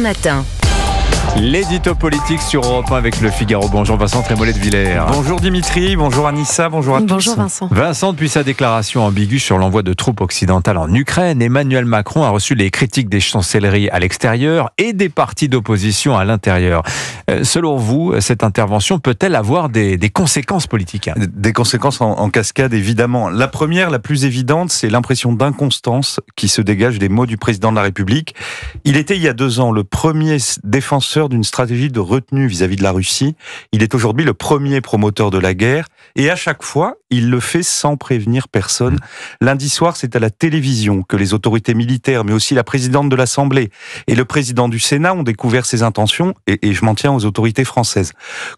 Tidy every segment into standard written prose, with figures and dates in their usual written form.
matin. L'édito politique sur Europe 1 avec Le Figaro. Bonjour Vincent Trémollet de Villers. Bonjour Dimitri, bonjour Anissa, bonjour à tous. Bonjour Vincent. Vincent, depuis sa déclaration ambiguë sur l'envoi de troupes occidentales en Ukraine, Emmanuel Macron a reçu les critiques des chancelleries à l'extérieur et des partis d'opposition à l'intérieur. Selon vous, cette intervention peut-elle avoir des conséquences politiques ? Des conséquences en cascade, évidemment. La première, la plus évidente, c'est l'impression d'inconstance qui se dégage des mots du président de la République. Il était, il y a 2 ans, le premier défenseur d'une stratégie de retenue vis-à-vis de la Russie. Il est aujourd'hui le premier promoteur de la guerre. Et à chaque fois, il le fait sans prévenir personne. Lundi soir, c'est à la télévision que les autorités militaires, mais aussi la présidente de l'Assemblée et le président du Sénat ont découvert ses intentions, et je m'en tiens aux autorités françaises.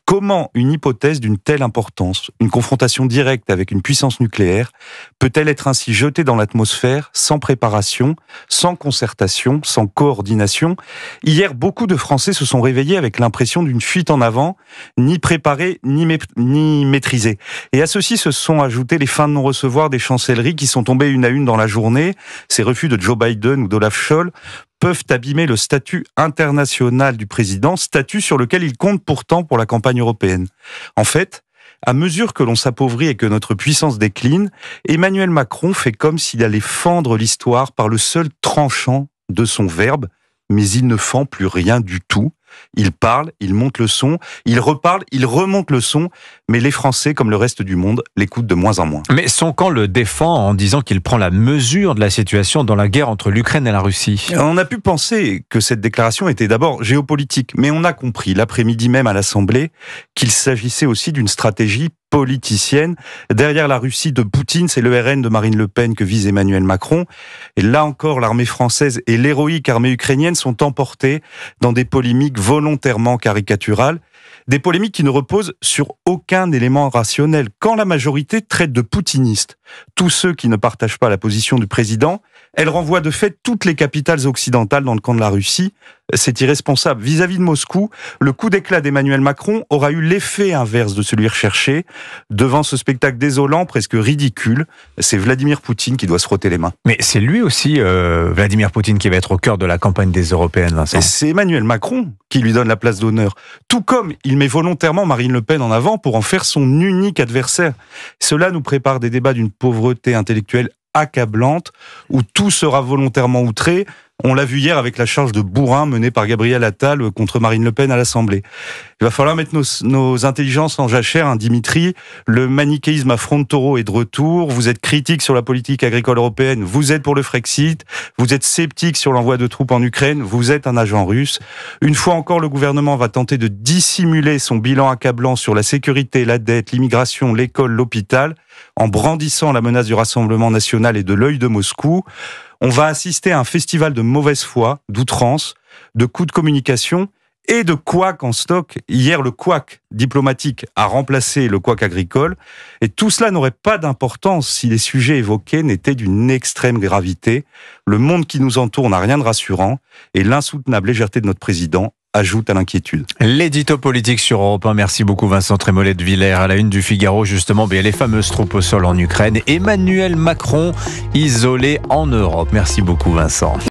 Comment une hypothèse d'une telle importance, une confrontation directe avec une puissance nucléaire, peut-elle être ainsi jetée dans l'atmosphère, sans préparation, sans concertation, sans coordination ? Hier, beaucoup de Français se sont réveillés avec l'impression d'une fuite en avant, ni préparée, ni maîtrisée. Et à ceci se sont ajoutées les fins de non-recevoir des chancelleries qui sont tombées une à une dans la journée. Ces refus de Joe Biden ou d'Olaf Scholz peuvent abîmer le statut international du président, statut sur lequel il compte pourtant pour la campagne européenne. En fait, à mesure que l'on s'appauvrit et que notre puissance décline, Emmanuel Macron fait comme s'il allait fendre l'histoire par le seul tranchant de son verbe, mais il ne fend plus rien du tout. Il parle, il monte le son, il reparle, il remonte le son, mais les Français, comme le reste du monde, l'écoutent de moins en moins. Mais son camp le défend en disant qu'il prend la mesure de la situation dans la guerre entre l'Ukraine et la Russie. On a pu penser que cette déclaration était d'abord géopolitique, mais on a compris l'après-midi même à l'Assemblée qu'il s'agissait aussi d'une stratégie politicienne. Derrière la Russie de Poutine, c'est le RN de Marine Le Pen que vise Emmanuel Macron. Et là encore, l'armée française et l'héroïque armée ukrainienne sont emportées dans des polémiques volontairement caricaturales. Des polémiques qui ne reposent sur aucun élément rationnel. Quand la majorité traite de poutinistes tous ceux qui ne partagent pas la position du président, elle renvoie de fait toutes les capitales occidentales dans le camp de la Russie. C'est irresponsable. Vis-à-vis de Moscou, le coup d'éclat d'Emmanuel Macron aura eu l'effet inverse de celui recherché. Devant ce spectacle désolant, presque ridicule, c'est Vladimir Poutine qui doit se frotter les mains. Mais c'est lui aussi, Vladimir Poutine, qui va être au cœur de la campagne des Européennes, Vincent. Et c'est Emmanuel Macron qui lui donne la place d'honneur. Tout comme il met volontairement Marine Le Pen en avant pour en faire son unique adversaire. Cela nous prépare des débats d'une pauvreté intellectuelle accablante, où tout sera volontairement outré. On l'a vu hier avec la charge de bourrin menée par Gabriel Attal contre Marine Le Pen à l'Assemblée. Il va falloir mettre nos intelligences en jachère, hein, Dimitri. Le manichéisme à front de taureau est de retour. Vous êtes critique sur la politique agricole européenne, vous êtes pour le Frexit. Vous êtes sceptique sur l'envoi de troupes en Ukraine, vous êtes un agent russe. Une fois encore, le gouvernement va tenter de dissimuler son bilan accablant sur la sécurité, la dette, l'immigration, l'école, l'hôpital, en brandissant la menace du Rassemblement national et de l'œil de Moscou. On va assister à un festival de mauvaise foi, d'outrance, de coups de communication et de couac en stock. Hier, le couac diplomatique a remplacé le couac agricole. Et tout cela n'aurait pas d'importance si les sujets évoqués n'étaient d'une extrême gravité. Le monde qui nous entoure n'a rien de rassurant et l'insoutenable légèreté de notre président ajoute à l'inquiétude. L'édito politique sur Europe 1. Merci beaucoup Vincent Trémollet de Villers. À la une du Figaro, justement, les fameuses troupes au sol en Ukraine. Emmanuel Macron isolé en Europe. Merci beaucoup Vincent.